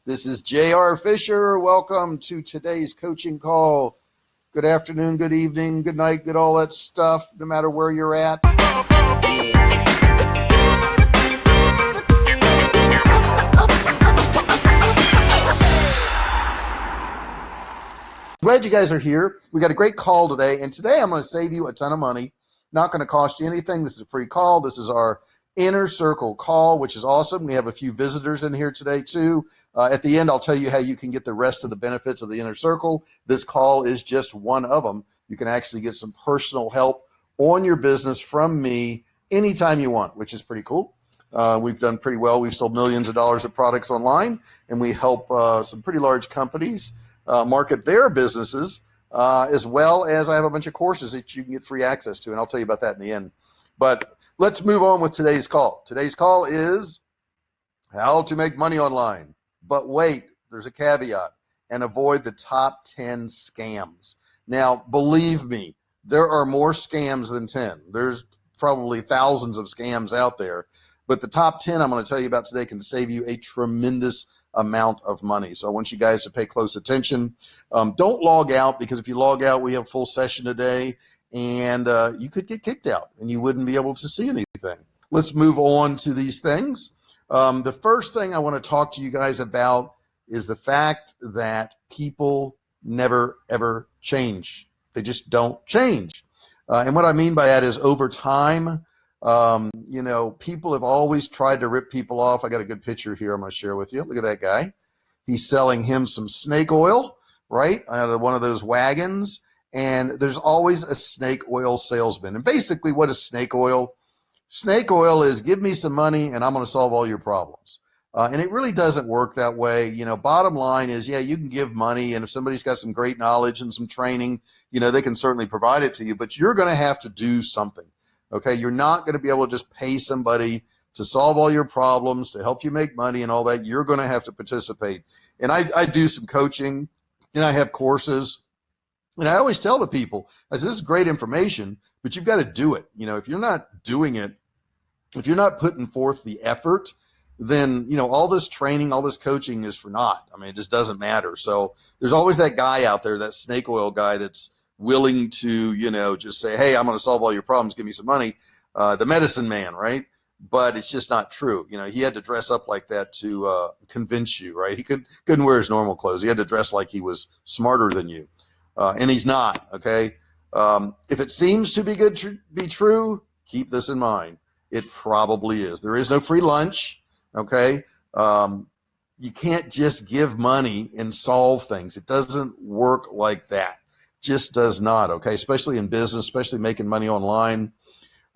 This is J.R. Fisher. Welcome to today's coaching call. Good afternoon, good evening, good night, good all that stuff, no matter where you're at. Glad you guys are here. We got a great call today, and today I'm going to save you a ton of money. Not going to cost you anything. This is a free call. This is our Inner Circle call, which is awesome. We have a few visitors in here today too. At the end, I'll tell you how you can get the rest of the benefits of the Inner Circle. This call is just one of them. You can actually get some personal help on your business from me anytime you want, which is pretty cool. We've done pretty well. We've sold millions of dollars of products online, and we help some pretty large companies market their businesses, as well as I have a bunch of courses that you can get free access to, and I'll tell you about that in the end. But let's move on with today's call. Today's call is how to make money online. But wait, there's a caveat, and avoid the top 10 scams. Now, believe me, there are more scams than 10. There's probably thousands of scams out there, but the top 10 I'm going to tell you about today can save you a tremendous amount of money. So I want you guys to pay close attention. Don't log out, because if you log out, we have a full session today, and you could get kicked out and you wouldn't be able to see anything. Let's move on to these things. The first thing I want to talk to you guys about is the fact that people never, ever change. They just don't change. And what I mean by that is over time, people have always tried to rip people off. I got a good picture here I'm going to share with you. Look at that guy. He's selling him some snake oil, right, out of one of those wagons. And there's always a snake oil salesman. And basically, what is snake oil? Snake oil is give me some money and I'm going to solve all your problems. And it really doesn't work that way. Bottom line is, yeah, you can give money, and if somebody's got some great knowledge and some training, they can certainly provide it to you, but you're going to have to do something. Okay, you're not going to be able to just pay somebody to solve all your problems, to help you make money and all that. You're going to have to participate. And I do some coaching, and I have courses, and I always tell the people, I say, this is great information, but you've got to do it. If you're not doing it, if you're not putting forth the effort, then, all this training, all this coaching is for naught. I mean, it just doesn't matter. So there's always that guy out there, that snake oil guy, that's willing to, just say, hey, I'm going to solve all your problems, give me some money, the medicine man, right? But it's just not true. He had to dress up like that to convince you, right? He couldn't wear his normal clothes. He had to dress like he was smarter than you, and he's not, okay? If it seems to be true, keep this in mind. It probably is. There is no free lunch, okay? You can't just give money and solve things. It doesn't work like that. Just does not, okay? Especially in business, especially making money online.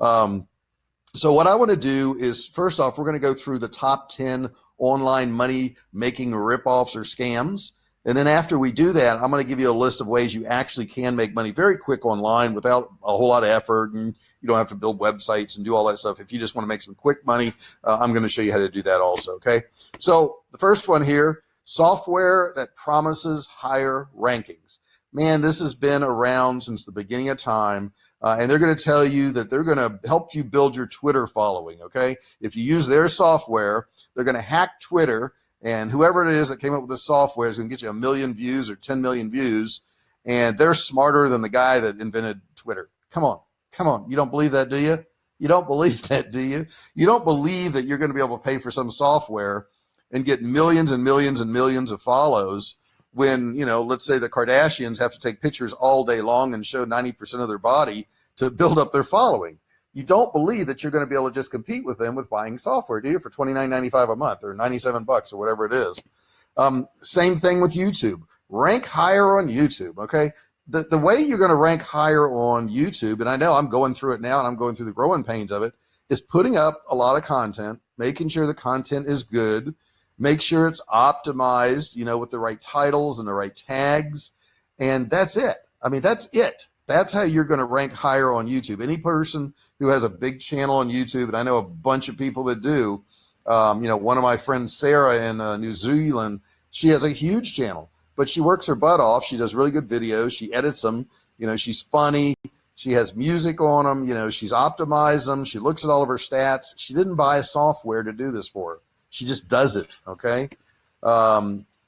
So what I want to do is, first off, we're going to go through the top 10 online money making ripoffs or scams. And then after we do that, I'm going to give you a list of ways you actually can make money very quick online without a whole lot of effort, and you don't have to build websites and do all that stuff. If you just want to make some quick money, I'm going to show you how to do that also, okay? So the first one here, software that promises higher rankings. Man, this has been around since the beginning of time, and they're going to tell you that they're going to help you build your Twitter following, okay? If you use their software, they're going to hack Twitter, and whoever it is that came up with this software is going to get you 1 million views or 10 million views, and they're smarter than the guy that invented Twitter. Come on. You don't believe that, do you? You don't believe that, do you? You don't believe that you're going to be able to pay for some software and get millions and millions and millions of follows when, let's say the Kardashians have to take pictures all day long and show 90% of their body to build up their following. You don't believe that you're going to be able to just compete with them with buying software, do you? For $29.95 a month or $97 or whatever it is. Same thing with YouTube. Rank higher on YouTube, okay? The way you're going to rank higher on YouTube, and I know I'm going through it now and I'm going through the growing pains of it, is putting up a lot of content, making sure the content is good, make sure it's optimized, with the right titles and the right tags, and that's it. I mean, that's it. That's how you're going to rank higher on YouTube. Any person who has a big channel on YouTube, and I know a bunch of people that do, one of my friends, Sarah in New Zealand, she has a huge channel, but she works her butt off. She does really good videos. She edits them. She's funny. She has music on them. She's optimized them. She looks at all of her stats. She didn't buy a software to do this for her. She just does it, okay?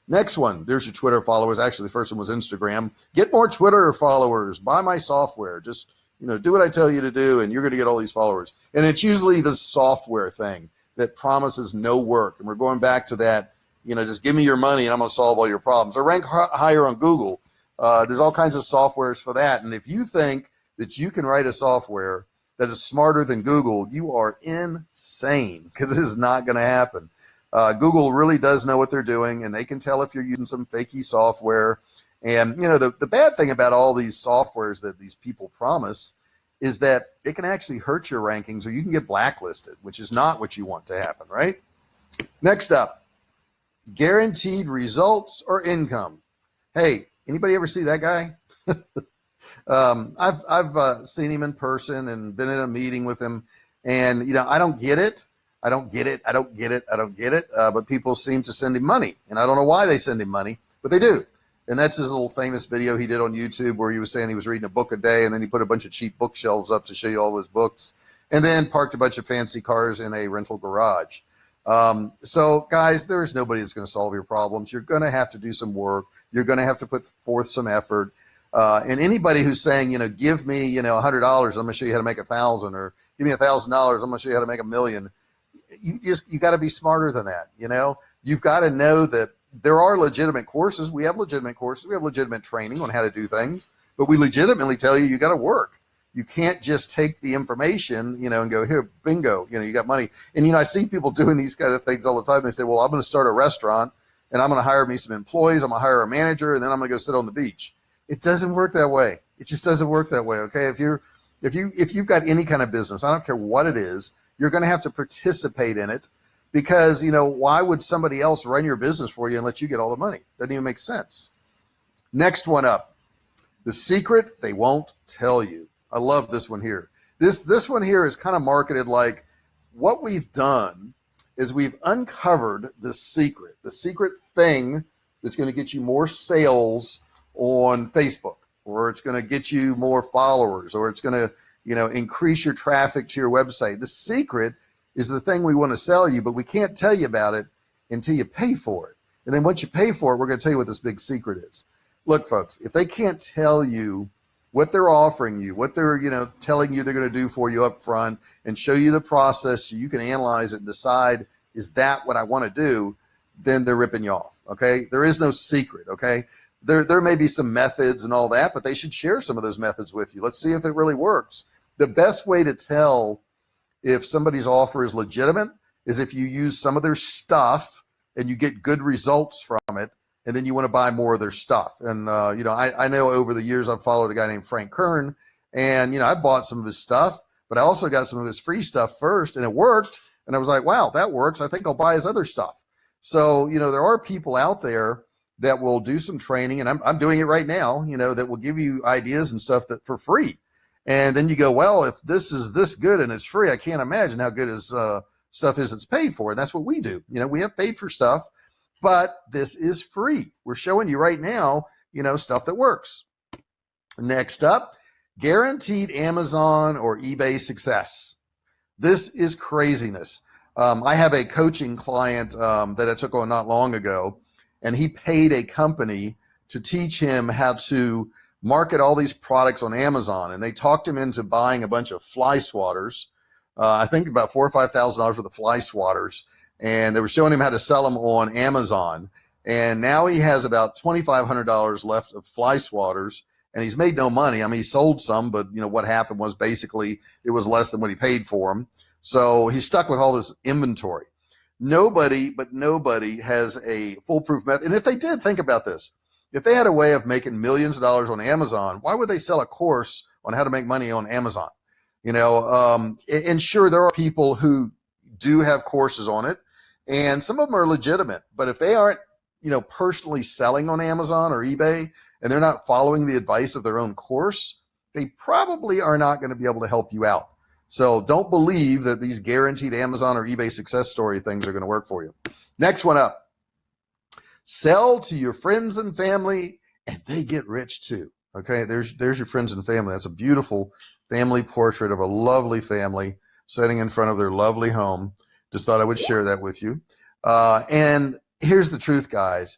Next one, there's your Twitter followers. Actually, the first one was Instagram. Get more Twitter followers. Buy my software. Just, do what I tell you to do, and you're going to get all these followers. And it's usually the software thing that promises no work. And we're going back to that, just give me your money and I'm going to solve all your problems. Or rank higher on Google. There's all kinds of softwares for that. And if you think that you can write a software that is smarter than Google, you are insane, because this is not going to happen. Google really does know what they're doing, and they can tell if you're using some fakey software. And, the bad thing about all these softwares that these people promise is that it can actually hurt your rankings, or you can get blacklisted, which is not what you want to happen, right? Next up, guaranteed results or income. Hey, anybody ever see that guy? I've seen him in person and been in a meeting with him, and I don't get it. But people seem to send him money, and I don't know why they send him money, but they do. And that's his little famous video he did on YouTube where he was saying he was reading a book a day, and then he put a bunch of cheap bookshelves up to show you all his books, and then parked a bunch of fancy cars in a rental garage. So guys, there's nobody that's going to solve your problems. You're going to have to do some work. You're going to have to put forth some effort. And anybody who's saying, give me, $100, I'm going to show you how to make 1,000, or give me $1,000, I'm going to show you how to make 1,000,000. You got to be smarter than that. You've got to know that there are legitimate courses. We have legitimate courses. We have legitimate training on how to do things, but we legitimately tell you got to work. You can't just take the information, and go, here, bingo, you got money. And, I see people doing these kind of things all the time. They say, well, I'm going to start a restaurant and I'm going to hire me some employees. I'm going to hire a manager, and then I'm going to go sit on the beach. It doesn't work that way. It just doesn't work that way. Okay. If you've got any kind of business, I don't care what it is, you're going to have to participate in it, because, why would somebody else run your business for you and let you get all the money? Doesn't even make sense. Next one up, the secret they won't tell you. I love this one here. This one here is kind of marketed like, what we've done is we've uncovered the secret thing that's going to get you more sales on Facebook, or it's going to get you more followers, or it's going to, increase your traffic to your website. The secret is the thing we want to sell you, but we can't tell you about it until you pay for it. And then once you pay for it, we're going to tell you what this big secret is. Look, folks, if they can't tell you what they're offering you, what they're, telling you they're going to do for you up front, and show you the process so you can analyze it and decide, is that what I want to do? Then they're ripping you off. Okay. There is no secret. Okay. There may be some methods and all that, but they should share some of those methods with you. Let's see if it really works. The best way to tell if somebody's offer is legitimate is if you use some of their stuff and you get good results from it, and then you want to buy more of their stuff. And, I know over the years I've followed a guy named Frank Kern, and, I bought some of his stuff, but I also got some of his free stuff first, and it worked. And I was like, wow, that works. I think I'll buy his other stuff. So, there are people out there that will do some training, and I'm doing it right now, that will give you ideas and stuff that for free. And then you go, well, if this is this good and it's free, I can't imagine how good his stuff is that's paid for. And that's what we do. We have paid for stuff, but this is free. We're showing you right now, stuff that works. Next up, guaranteed Amazon or eBay success. This is craziness. I have a coaching client that I took on not long ago, and he paid a company to teach him how to market all these products on Amazon. And they talked him into buying a bunch of fly swatters. I think about $4,000 or $5,000 worth of fly swatters. And they were showing him how to sell them on Amazon. And now he has about $2,500 left of fly swatters, and he's made no money. I mean, he sold some, but what happened was basically it was less than what he paid for them. So he's stuck with all this inventory. Nobody has a foolproof method. And if they did, think about this. If they had a way of making millions of dollars on Amazon, why would they sell a course on how to make money on Amazon? And sure, there are people who do have courses on it, and some of them are legitimate. But if they aren't, personally selling on Amazon or eBay, and they're not following the advice of their own course, they probably are not going to be able to help you out. So don't believe that these guaranteed Amazon or eBay success story things are going to work for you. Next one up. Sell to your friends and family, and they get rich too. Okay, there's your friends and family. That's a beautiful family portrait of a lovely family sitting in front of their lovely home. Just thought I would share that with you. And here's the truth, guys.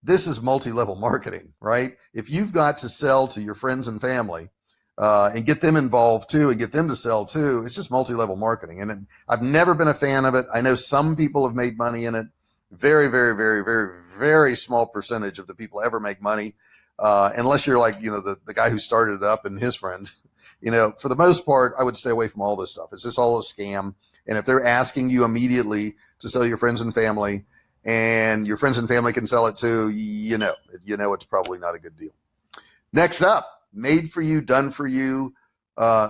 This is multi-level marketing, right? If you've got to sell to your friends and family and get them involved too and get them to sell too, it's just multi-level marketing. And I've never been a fan of it. I know some people have made money in it. Very, very, very, very, very small percentage of the people ever make money, unless you're like, the guy who started it up and his friend. For the most part, I would stay away from all this stuff. It's just all a scam. And if they're asking you immediately to sell your friends and family, and your friends and family can sell it too, it's probably not a good deal. Next up, made for you, done for you,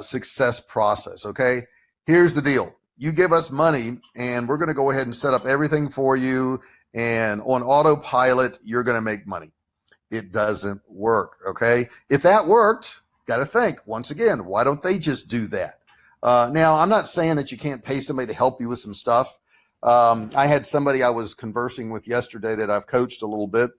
success process. Okay, here's the deal. You give us money and we're going to go ahead and set up everything for you, and on autopilot, you're going to make money. It doesn't work. Okay, if that worked, got to think once again, why don't they just do that? Now, I'm not saying that you can't pay somebody to help you with some stuff. I had somebody I was conversing with yesterday that I've coached a little bit,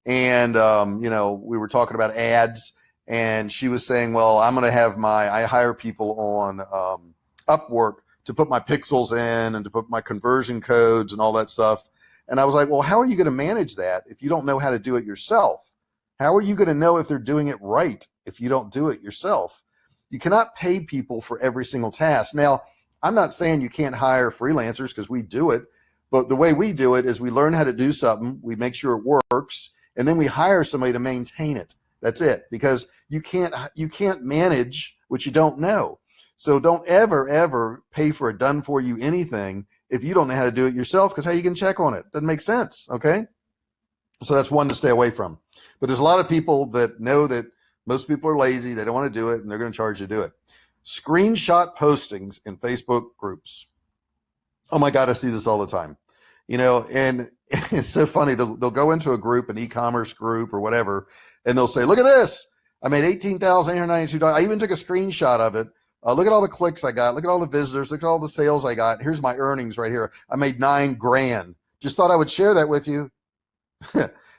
and we were talking about ads, and she was saying, well, I hire people on Upwork to put my pixels in and to put my conversion codes and all that stuff. And I was like, well, how are you going to manage that if you don't know how to do it yourself? How are you going to know if they're doing it right if you don't do it yourself? You cannot pay people for every single task. Now, I'm not saying you can't hire freelancers, because we do it, but the way we do it is we learn how to do something, we make sure it works, and then we hire somebody to maintain it. That's it, because you can't manage what you don't know. So don't ever pay for a done for you anything if you don't know how to do it yourself, because how you can check on it? Doesn't make sense, okay? So that's one to stay away from. But there's a lot of people that know that most people are lazy, they don't want to do it, and they're going to charge you to do it. Screenshot postings in Facebook groups. Oh my God, I see this all the time. And it's so funny. They'll go into a group, an e-commerce group or whatever, and they'll say, look at this. I made $18,892. I even took a screenshot of it. Look at all the clicks I got. Look at all the visitors. Look at all the sales I got. Here's my earnings right here. I made $9,000. Just thought I would share that with you.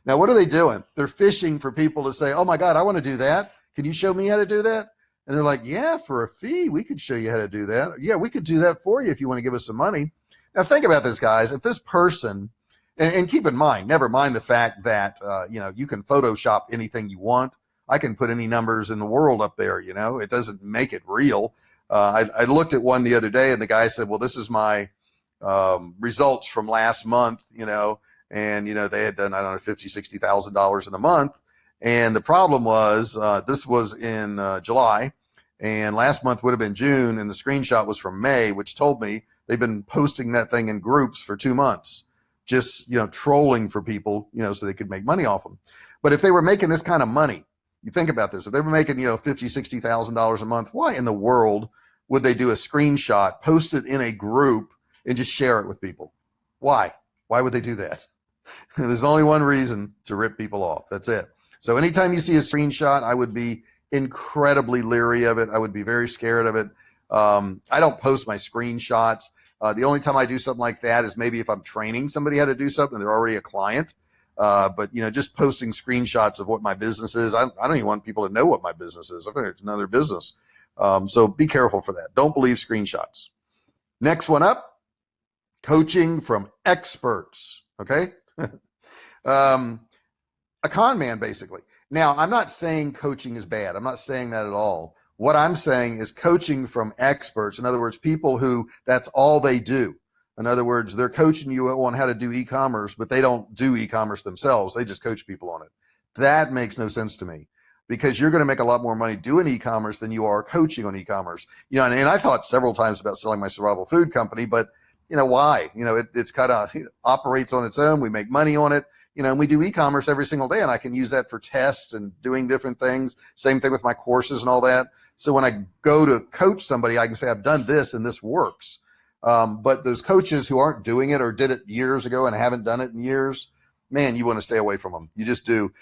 Now, what are they doing? They're fishing for people to say, oh my God, I want to do that. Can you show me how to do that? And they're like, yeah, for a fee, we could show you how to do that. Yeah, we could do that for you if you want to give us some money. Now, think about this, guys. If this person, and keep in mind, never mind the fact that, you can Photoshop anything you want. I can put any numbers in the world up there, it doesn't make it real. I looked at one the other day, and the guy said, well, this is my results from last month, and, they had done, I don't know, $50,000, $60,000 in a month. And the problem was, this was in July, and last month would have been June, and the screenshot was from May, which told me they've been posting that thing in groups for 2 months, just, trolling for people, so they could make money off them. But if they were making this kind of money, you think about this, if they were making, $50,000, $60,000 a month, why in the world would they do a screenshot, post it in a group, and just share it with people? Why? Why would they do that? There's only one reason: to rip people off. That's it. So anytime you see a screenshot, I would be incredibly leery of it. I would be very scared of it. I don't post my screenshots. The only time I do something like that is maybe if I'm training somebody how to do something and they're already a client. But just posting screenshots of what my business is, I don't even want people to know what my business is. I think it's another business. So be careful for that. Don't believe screenshots. Next one up, coaching from experts. Okay. A con man, basically. Now, I'm not saying coaching is bad. I'm not saying that at all. What I'm saying is coaching from experts. In other words, people who that's all they do. In other words, they're coaching you on how to do e-commerce, but they don't do e-commerce themselves. They just coach people on it. That makes no sense to me, because you're going to make a lot more money doing e-commerce than you are coaching on e-commerce. And I thought several times about selling my survival food company, but why? It's kind of operates on its own. We make money on it. And we do e-commerce every single day, and I can use that for tests and doing different things. Same thing with my courses and all that. So when I go to coach somebody, I can say, I've done this and this works. But those coaches who aren't doing it or did it years ago and haven't done it in years, man, you want to stay away from them. You just do.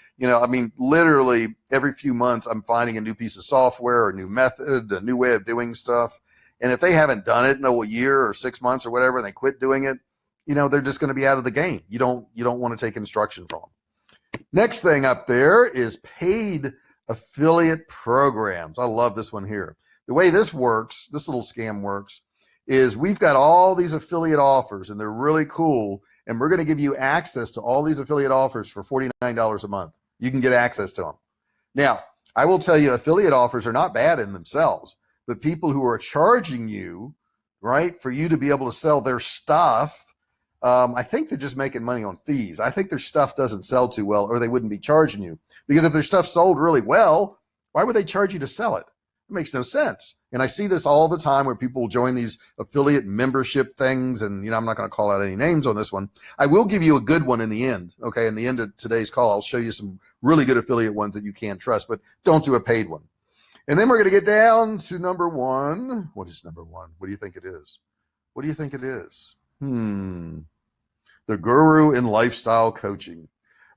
Literally every few months, I'm finding a new piece of software, a new method, a new way of doing stuff. And if they haven't done it in a year or 6 months or whatever, and they quit doing it, they're just going to be out of the game. You don't want to take instruction from them. Next thing up there is paid affiliate programs. I love this one here. The way this works, this little scam works, is we've got all these affiliate offers, and they're really cool. and we're going to give you access to all these affiliate offers for $49 a month. You can get access to them. Now, I will tell you, affiliate offers are not bad in themselves, but people who are charging you, right, for you to be able to sell their stuff, I think they're just making money on fees. I think their stuff doesn't sell too well, or they wouldn't be charging you. Because if their stuff sold really well, why would they charge you to sell it? It makes no sense. And I see this all the time where people join these affiliate membership things. And, I'm not going to call out any names on this one. I will give you a good one in the end. Okay. In the end of today's call, I'll show you some really good affiliate ones that you can trust, but don't do a paid one. And then we're going to get down to number one. What is number one? What do you think it is? What do you think it is? The guru in lifestyle coaching.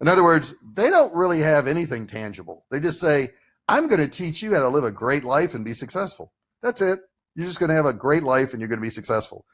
In other words, they don't really have anything tangible. They just say, I'm going to teach you how to live a great life and be successful. That's it. You're just going to have a great life and you're going to be successful.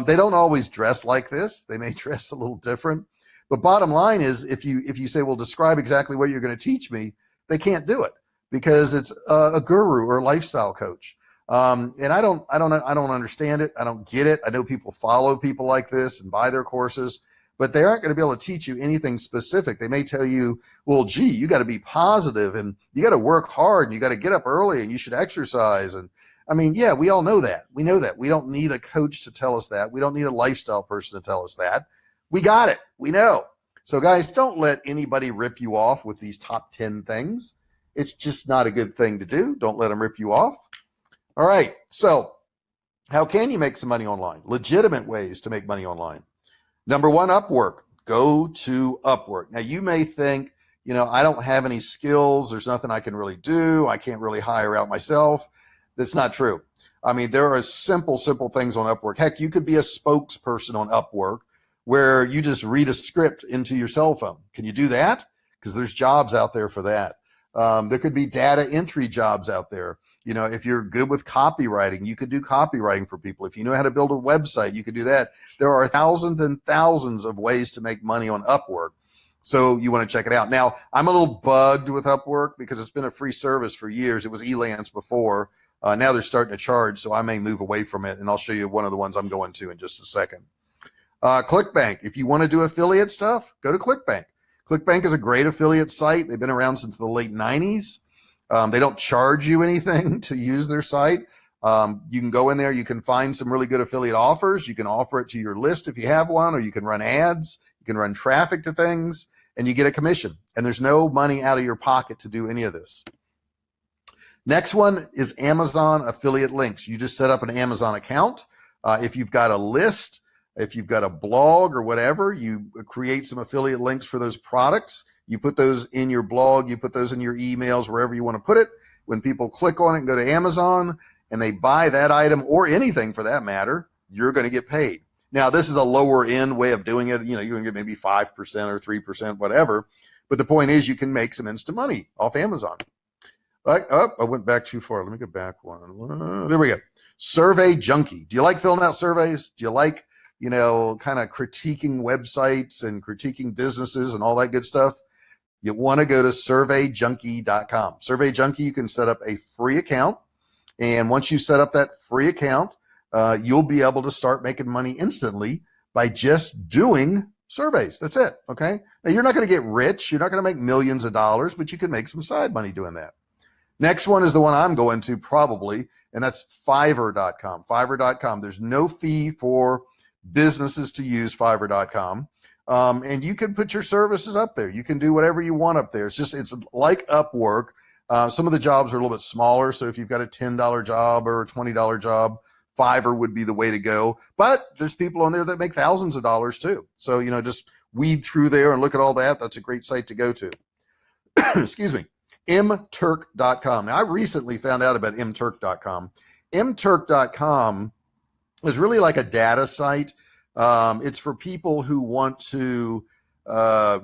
They don't always dress like this. They may dress a little different. But bottom line is, if you say, well, describe exactly what you're going to teach me, they can't do it because it's a guru or a lifestyle coach. And I don't understand it. I don't get it. I know people follow people like this and buy their courses, but they aren't going to be able to teach you anything specific. They may tell you, well, gee, you got to be positive and you got to work hard and you got to get up early and you should exercise. And I mean, yeah, we all know that. We know that. We don't need a coach to tell us that. We don't need a lifestyle person to tell us that. We got it. We know. So guys, don't let anybody rip you off with these top 10 things. It's just not a good thing to do. Don't let them rip you off. All right. So how can you make some money online? Legitimate ways to make money online. Number one, Upwork. Go to Upwork. Now you may think, I don't have any skills. There's nothing I can really do. I can't really hire out myself. That's not true. I mean, there are simple things on Upwork. Heck, you could be a spokesperson on Upwork where you just read a script into your cell phone. Can you do that? Because there's jobs out there for that. There could be data entry jobs out there. If you're good with copywriting, you could do copywriting for people. If you know how to build a website, you could do that. There are thousands and thousands of ways to make money on Upwork. So you want to check it out. Now, I'm a little bugged with Upwork because it's been a free service for years. It was Elance before. Now they're starting to charge, so I may move away from it, and I'll show you one of the ones I'm going to in just a second. ClickBank. If you want to do affiliate stuff, go to ClickBank. ClickBank is a great affiliate site. They've been around since the late 90s. They don't charge you anything to use their site. You can go in there. You can find some really good affiliate offers. You can offer it to your list if you have one, or you can run ads. You can run traffic to things, and you get a commission. And there's no money out of your pocket to do any of this. Next one is Amazon affiliate links. You just set up an Amazon account. If you've got a list, if you've got a blog or whatever, you create some affiliate links for those products. You put those in your blog, you put those in your emails, wherever you want to put it. When people click on it and go to Amazon and they buy that item or anything for that matter, you're going to get paid. Now, this is a lower end way of doing it. You're going to get maybe 5% or 3%, whatever. But the point is you can make some instant money off Amazon. I went back too far. Let me get back one. There we go. Survey Junkie. Do you like filling out surveys? Do you like, kind of critiquing websites and critiquing businesses and all that good stuff? You want to go to surveyjunkie.com. Survey Junkie, you can set up a free account. And once you set up that free account, you'll be able to start making money instantly by just doing surveys. That's it. Okay. Now, you're not going to get rich. You're not going to make millions of dollars, but you can make some side money doing that. Next one is the one I'm going to probably, and that's Fiverr.com. Fiverr.com. There's no fee for businesses to use Fiverr.com. And you can put your services up there. You can do whatever you want up there. It's like Upwork. Some of the jobs are a little bit smaller. So if you've got a $10 job or a $20 job, Fiverr would be the way to go. But there's people on there that make thousands of dollars too. So, just weed through there and look at all that. That's a great site to go to. Excuse me. mturk.com. Now, I recently found out about mturk.com. mturk.com is really like a data site. It's for people who want to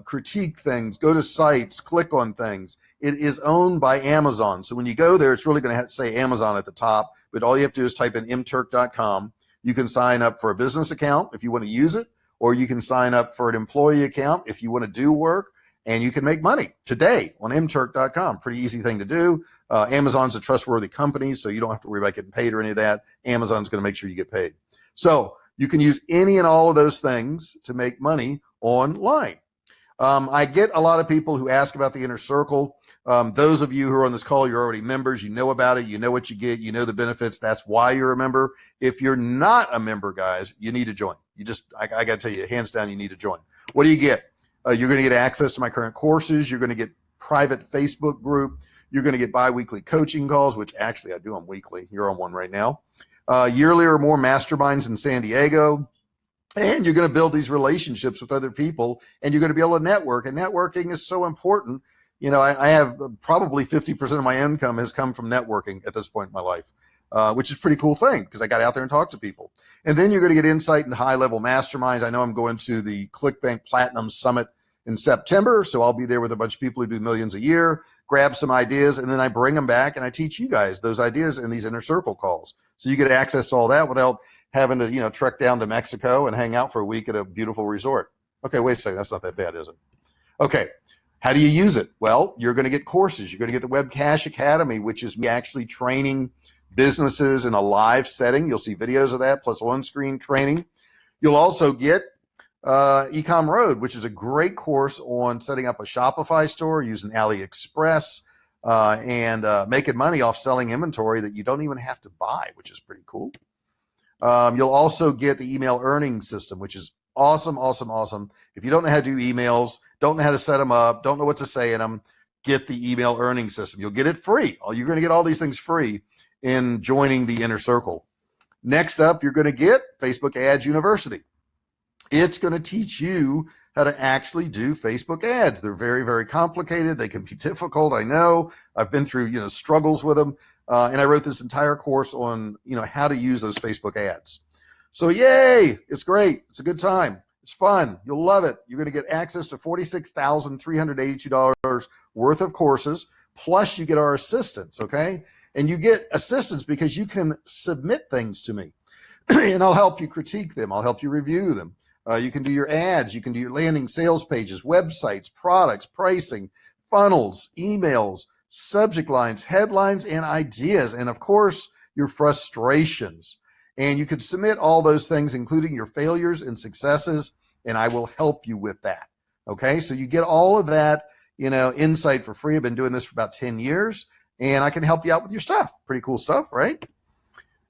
critique things, go to sites, click on things. It is owned by Amazon. So when you go there, it's really going to say Amazon at the top, but all you have to do is type in mturk.com. You can sign up for a business account if you want to use it, or you can sign up for an employee account if you want to do work, and you can make money today on mturk.com. Pretty easy thing to do. Amazon's a trustworthy company, so you don't have to worry about getting paid or any of that. Amazon's going to make sure you get paid. So You can use any and all of those things to make money online. I get a lot of people who ask about the inner circle. Those of you who are on this call, you're already members. You know about it. You know what you get. You know the benefits. That's why you're a member. If you're not a member, guys, you need to join. I got to tell you, hands down, you need to join. What do you get? You're going to get access to my current courses. You're going to get private Facebook group. You're going to get bi-weekly coaching calls, which actually I do them weekly. You're on one right now. Yearly or more masterminds in San Diego. And you're going to build these relationships with other people, and you're going to be able to network. And networking is so important. You know, I have probably 50% of my income has come from networking at this point in my life, which is a pretty cool thing because I got out there and talked to people. And then you're going to get insight into high-level masterminds. I know I'm going to the ClickBank Platinum Summit in September, so I'll be there with a bunch of people who do millions a year, grab some ideas, and then I bring them back and I teach you guys those ideas in these inner circle calls. So you get access to all that without having to, you know, trek down to Mexico and hang out for a week at a beautiful resort. Okay, wait a second. That's not that bad, is it? Okay. How do you use it? Well, you're going to get courses. You're going to get the Web Cash Academy, which is me actually training businesses in a live setting. You'll see videos of that, plus on-screen training. You'll also get Ecom Road, which is a great course on setting up a Shopify store using AliExpress and making money off selling inventory that you don't even have to buy, which is pretty cool. You'll also get the email earning system, which is awesome, awesome, awesome. If you don't know how to do emails, don't know how to set them up, don't know what to say in them, get the email earning system. You'll get it free. You're going to get all these things free in joining the inner circle. Next up, you're going to get Facebook Ads University. It's going to teach you how to actually do Facebook ads. They're very, very complicated. They can be difficult. I know. I've been through, you know, struggles with them. And I wrote this entire course on, you know, how to use those Facebook ads. So yay, it's great. It's a good time. It's fun. You'll love it. You're going to get access to $46,382 worth of courses. Plus you get our assistance. Okay. And you get assistance because you can submit things to me and I'll help you critique them. I'll help you review them. You can do your ads. You can do your landing sales pages, websites, products, pricing, funnels, emails, subject lines, headlines, and ideas. And of course, your frustrations. And you could submit all those things, including your failures and successes, and I will help you with that. Okay, so you get all of that, you know, insight for free. I've been doing this for about 10 years, and I can help you out with your stuff. Pretty cool stuff, right?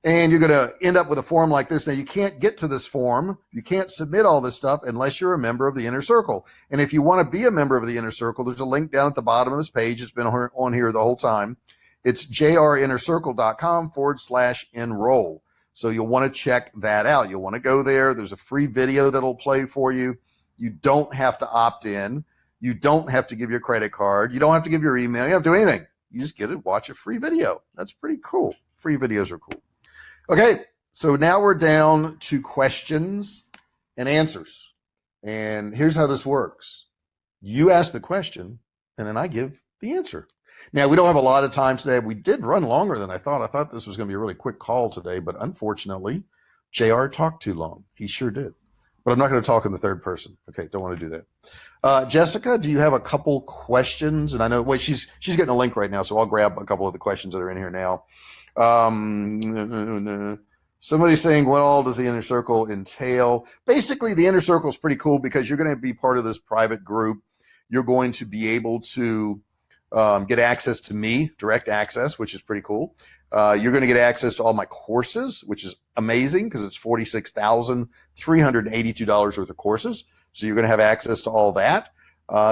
And you're going to end up with a form like this. Now, you can't get to this form. You can't submit all this stuff unless you're a member of the Inner Circle. And if you want to be a member of the Inner Circle, there's a link down at the bottom of this page. It's been on here the whole time. It's jrinnercircle.com/enroll. So you'll want to check that out. You'll want to go there. There's a free video that'll play for you. You don't have to opt in. You don't have to give your credit card. You don't have to give your email. You don't have to do anything. You just get to watch a free video. That's pretty cool. Free videos are cool. Okay, so now we're down to questions and answers. And here's how this works. You ask the question, and then I give the answer. Now, we don't have a lot of time today. We did run longer than I thought. I thought this was going to be a really quick call today, but unfortunately, JR talked too long. He sure did. But I'm not going to talk in the third person. Okay, don't want to do that. Jessica, do you have a couple questions? And I know, wait, she's getting a link right now, so I'll grab a couple of the questions that are in here now. Somebody's saying, what all does the Inner Circle entail? Basically, the Inner Circle is pretty cool because you're going to be part of this private group. You're going to be able to get access to me, direct access, which is pretty cool. You're going to get access to all my courses, which is amazing because it's $46,382 worth of courses. So you're going to have access to all that.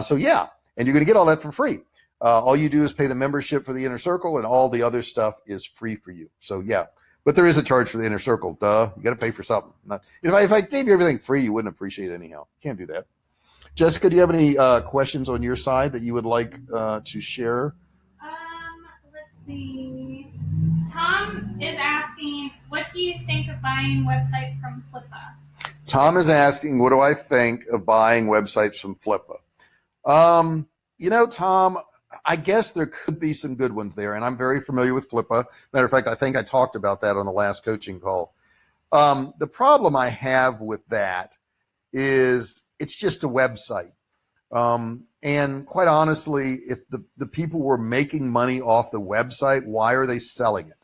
So yeah, and you're going to get all that for free. All you do is pay the membership for the Inner Circle, and all the other stuff is free for you. So yeah, but there is a charge for the Inner Circle. Duh, you got to pay for something. If I gave you everything free, you wouldn't appreciate it anyhow. You can't do that. Jessica, do you have any questions on your side that you would like to share? Let's see. Tom is asking, what do you think of buying websites from Flippa? Tom is asking, what do I think of buying websites from Flippa? You know, Tom, I guess there could be some good ones there, and I'm very familiar with Flippa. Matter of fact, I think I talked about that on the last coaching call. The problem I have with that is it's just a website. And quite honestly, if the people were making money off the website, why are they selling it?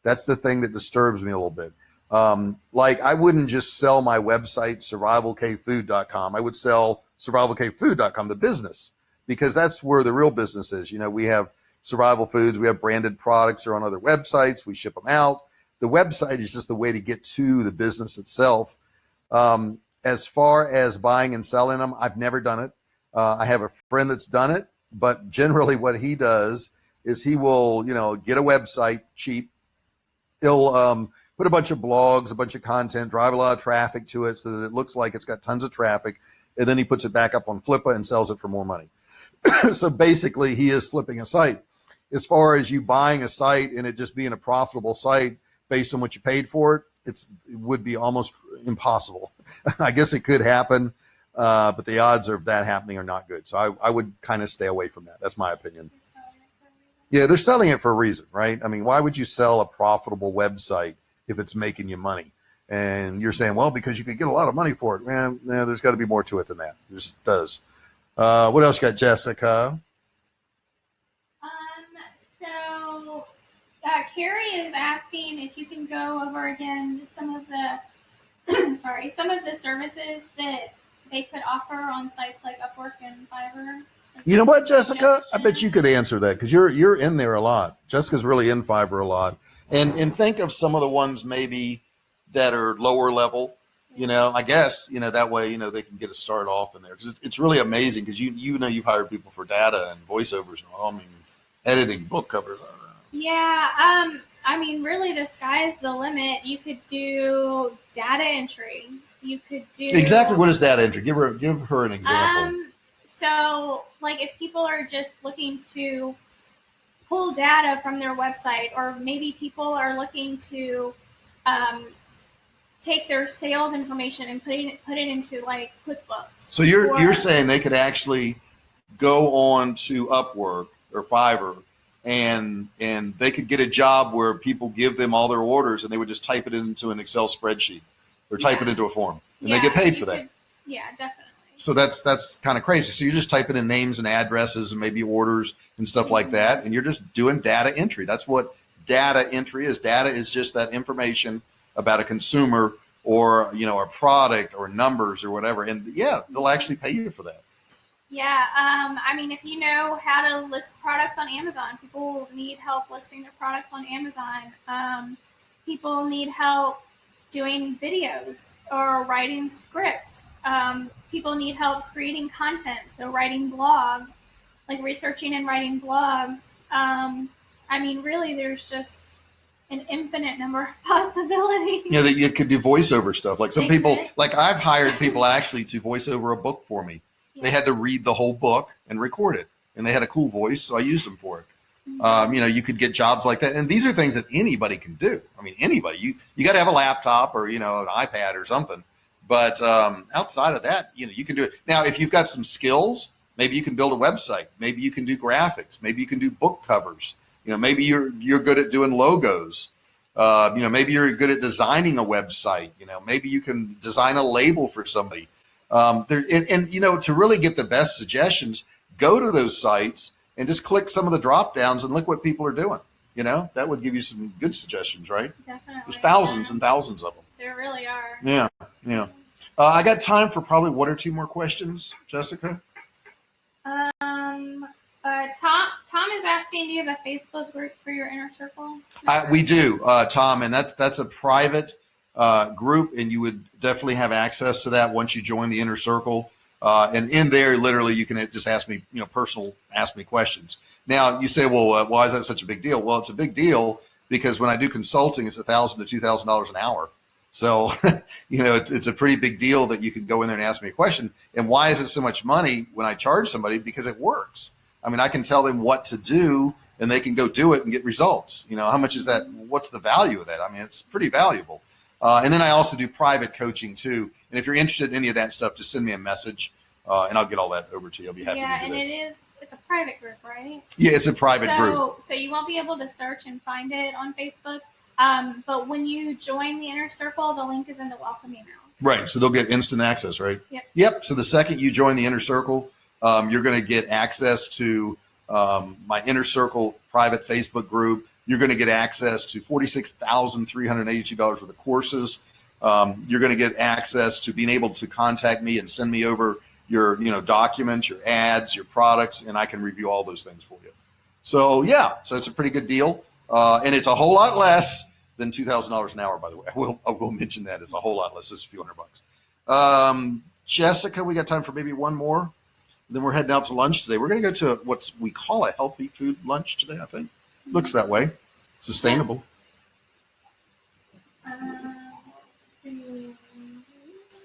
That's the thing that disturbs me a little bit. Like I wouldn't just sell my website, survivalcavefood.com. I would sell survivalcavefood.com, the business, because that's where the real business is. You know, we have survival foods, we have branded products or on other websites, we ship them out. The website is just the way to get to the business itself. As far as buying and selling them, I've never done it. I have a friend that's done it, but generally what he does is he will, you know, get a website cheap. He'll put a bunch of blogs, a bunch of content, drive a lot of traffic to it so that it looks like it's got tons of traffic. And then he puts it back up on Flippa and sells it for more money. So basically he is flipping a site. As far as you buying a site and it just being a profitable site based on what you paid for it, it would be almost impossible. I guess it could happen, but the odds of that happening are not good. So I would kind of stay away from that. That's my opinion. Yeah, they're selling it for a reason, right? I mean, why would you sell a profitable website if it's making you money? And you're saying, well, because you could get a lot of money for it. Man, there's got to be more to it than that. It just does. What else you got, Jessica? So Carrie is asking if you can go over again some of the some of the services that they could offer on sites like Upwork and Fiverr. You know what, Jessica? I bet you could answer that because you're in there a lot. Jessica's really in Fiverr a lot. And think of some of the ones maybe that are lower level. You know, I guess, you know, that way, you know, they can get a start off in there. Because it's really amazing because you know you've hired people for data and voiceovers and all. I mean, editing book covers. Yeah, I mean, really, the sky's the limit. You could do data entry. You could do exactly. What is data entry? Give her an example. So, like, if people are just looking to pull data from their website, or maybe people are looking to take their sales information and put it into like QuickBooks. So you're saying they could actually go on to Upwork or Fiverr and they could get a job where people give them all their orders and they would just type it into an Excel spreadsheet or type it into a form and they get paid for that. Yeah, definitely. So that's kind of crazy. So you're just typing in names and addresses and maybe orders and stuff like that, and you're just doing data entry. That's what data entry is. Data is just that information about a consumer or, you know, a product or numbers or whatever. And yeah, they'll actually pay you for that. Yeah, I mean, if you know how to list products on Amazon, people need help listing their products on Amazon. People need help doing videos or writing scripts. People need help creating content, so writing blogs, like researching and writing blogs. I mean, really, there's just an infinite number of possibilities. You know, that you could do voiceover stuff. Like some people, like I've hired people actually to voice over a book for me. Yeah. They had to read the whole book and record it, and they had a cool voice, so I used them for it. Mm-hmm. You know, you could get jobs like that, and these are things that anybody can do. I mean, anybody. You got to have a laptop or, you know, an iPad or something. But outside of that, you know, you can do it. Now, if you've got some skills, maybe you can build a website. Maybe you can do graphics. Maybe you can do book covers. You know, maybe you're good at doing logos. You know, maybe you're good at designing a website. You know, maybe you can design a label for somebody. And you know, to really get the best suggestions, go to those sites and just click some of the drop downs and look what people are doing. You know, that would give you some good suggestions, right? Definitely. There's thousands and thousands of them. There really are. Yeah, yeah. I got time for probably one or two more questions, Jessica. Tom is asking, do you have a Facebook group for your inner circle? We do, Tom, and that's a private group, and you would definitely have access to that once you join the inner circle. And in there, literally, you can just ask me, you know, ask me questions. Now, you say, well, why is that such a big deal? Well, it's a big deal because when I do consulting, it's $1,000 to $2,000 an hour. So, you know, it's a pretty big deal that you can go in there and ask me a question. And why is it so much money when I charge somebody? Because it works. I mean, I can tell them what to do and they can go do it and get results. You know, how much is that? What's the value of that? I mean, it's pretty valuable. And then I also do private coaching too. And if you're interested in any of that stuff, just send me a message and I'll get all that over to you. I'll be happy to do that. Yeah, and it's a private group, right? Yeah, it's a private group. So you won't be able to search and find it on Facebook. But when you join the inner circle, the link is in the welcome email. Right. So they'll get instant access, right? Yep. So the second you join the inner circle, you're going to get access to my inner circle private Facebook group. You're going to get access to $46,382 worth of courses. You're going to get access to being able to contact me and send me over your documents, your ads, your products, and I can review all those things for you. So yeah, so it's a pretty good deal, and it's a whole lot less than $2,000 an hour. By the way, I will mention that it's a whole lot less. It's a few $100. Jessica, we got time for maybe one more. Then we're heading out to lunch today. We're going to go to what we call a healthy food lunch today. I think looks that way. Sustainable.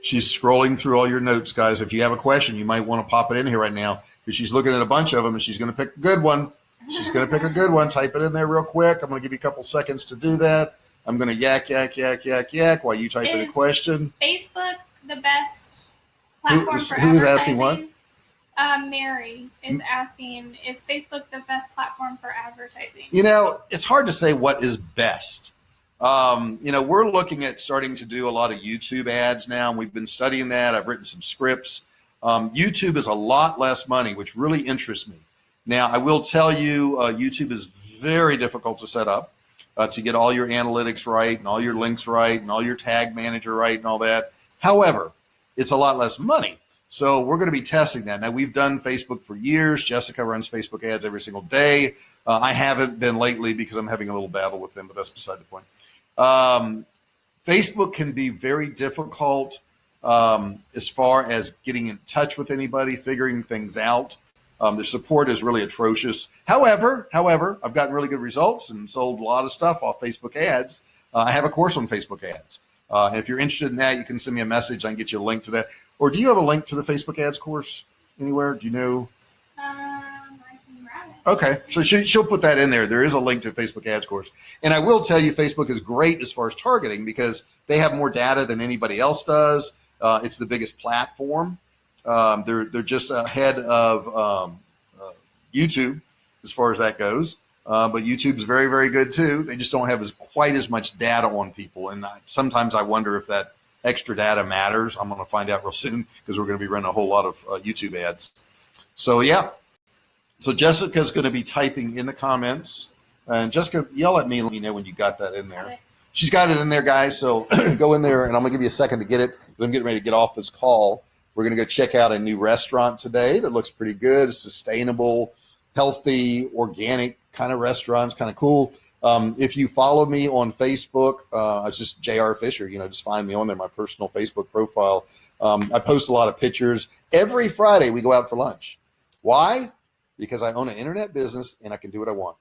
She's scrolling through all your notes, guys. If you have a question, you might want to pop it in here right now because she's looking at a bunch of them and she's going to pick a good one. She's going to pick a good one. Type it in there real quick. I'm going to give you a couple seconds to do that. I'm going to yak while you type in a question. Facebook the best platform for who's asking what? Mary is asking, is Facebook the best platform for advertising? It's hard to say what is best. We're looking at starting to do a lot of YouTube ads now, and we've been studying that. I've written some scripts. YouTube is a lot less money, which really interests me. Now, I will tell you, YouTube is very difficult to set up to get all your analytics right and all your links right and all your tag manager right and all that. However, it's a lot less money. So we're going to be testing that. Now, we've done Facebook for years. Jessica runs Facebook ads every single day. I haven't been lately because I'm having a little battle with them, but that's beside the point. Facebook can be very difficult as far as getting in touch with anybody, figuring things out. The support is really atrocious. However, I've gotten really good results and sold a lot of stuff off Facebook ads. I have a course on Facebook ads. And if you're interested in that, you can send me a message. I can get you a link to that. Or do you have a link to the Facebook ads course anywhere? Do you know? I can grab it. Okay, so she'll put that in there. There is a link to a Facebook ads course. And I will tell you, Facebook is great as far as targeting because they have more data than anybody else does. It's the biggest platform. They're just ahead of YouTube as far as that goes. But YouTube's very, very good too. They just don't have quite as much data on people. And sometimes I wonder if that extra data matters. I'm going to find out real soon because we're going to be running a whole lot of YouTube ads. So yeah. So Jessica's going to be typing in the comments. And Jessica, yell at me and let me know when you got that in there. She's got it in there, guys. So go in there, and I'm going to give you a second to get it because I'm getting ready to get off this call. We're going to go check out a new restaurant today that looks pretty good. It's sustainable, healthy, organic kind of restaurant. It's kind of cool. If you follow me on Facebook, it's just JR Fisher. Just find me on there, my personal Facebook profile. I post a lot of pictures. Every Friday, we go out for lunch. Why? Because I own an internet business, and I can do what I want,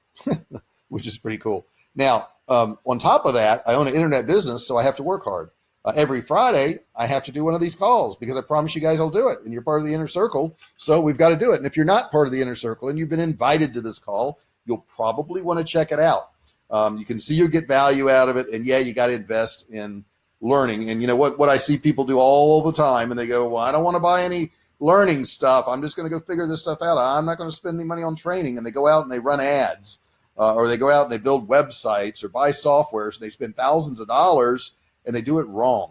which is pretty cool. Now, on top of that, I own an internet business, so I have to work hard. Every Friday, I have to do one of these calls because I promise you guys I'll do it, and you're part of the inner circle, so we've got to do it. And if you're not part of the inner circle and you've been invited to this call, you'll probably want to check it out. You can see you'll get value out of it, and yeah, you got to invest in learning. And what I see people do all the time, and they go, well, I don't want to buy any learning stuff. I'm just going to go figure this stuff out. I'm not going to spend any money on training. And they go out and they run ads, or they go out and they build websites or buy software. So they spend thousands of dollars and they do it wrong.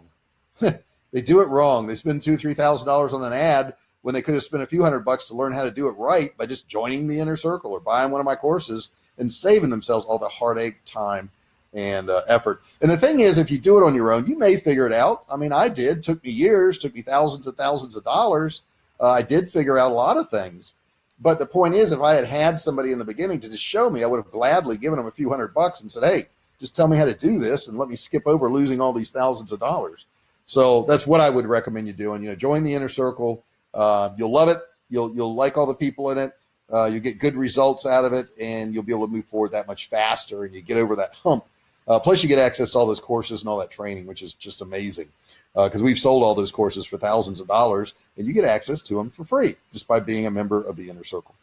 They do it wrong. They spend $2,000, $3,000 on an ad when they could have spent a few $100 to learn how to do it right by just joining the inner circle or buying one of my courses and saving themselves all the heartache, time, and effort. And the thing is, if you do it on your own, you may figure it out. I mean, I did. Took me years, took me thousands and thousands of dollars. I did figure out a lot of things. But the point is, if I had had somebody in the beginning to just show me, I would have gladly given them a few $100 and said, hey, just tell me how to do this and let me skip over losing all these thousands of dollars. So that's what I would recommend you doing. Join the inner circle. You'll love it. You'll like all the people in it. You get good results out of it, and you'll be able to move forward that much faster, and you get over that hump. Plus, you get access to all those courses and all that training, which is just amazing. Because we've sold all those courses for thousands of dollars, and you get access to them for free just by being a member of the inner circle.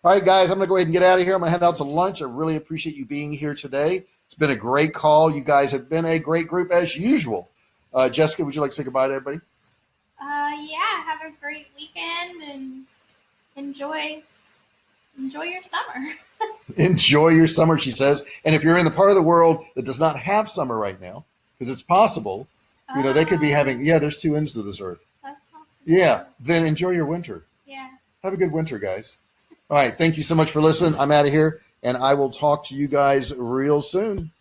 All right, guys, I'm going to go ahead and get out of here. I'm going to head out to lunch. I really appreciate you being here today. It's been a great call. You guys have been a great group as usual. Jessica, would you like to say goodbye to everybody? Yeah, have a great weekend and enjoy your summer. Enjoy your summer, she says. And if you're in the part of the world that does not have summer right now, because it's possible, they could be having, there's two ends to this earth. That's possible. Yeah, then enjoy your winter. Yeah. Have a good winter, guys. All right. Thank you so much for listening. I'm out of here, and I will talk to you guys real soon.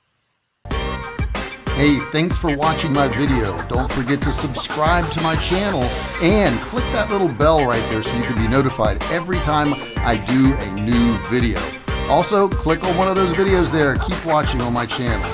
Hey, thanks for watching my video. Don't forget to subscribe to my channel and click that little bell right there so you can be notified every time I do a new video. Also, click on one of those videos there. Keep watching on my channel.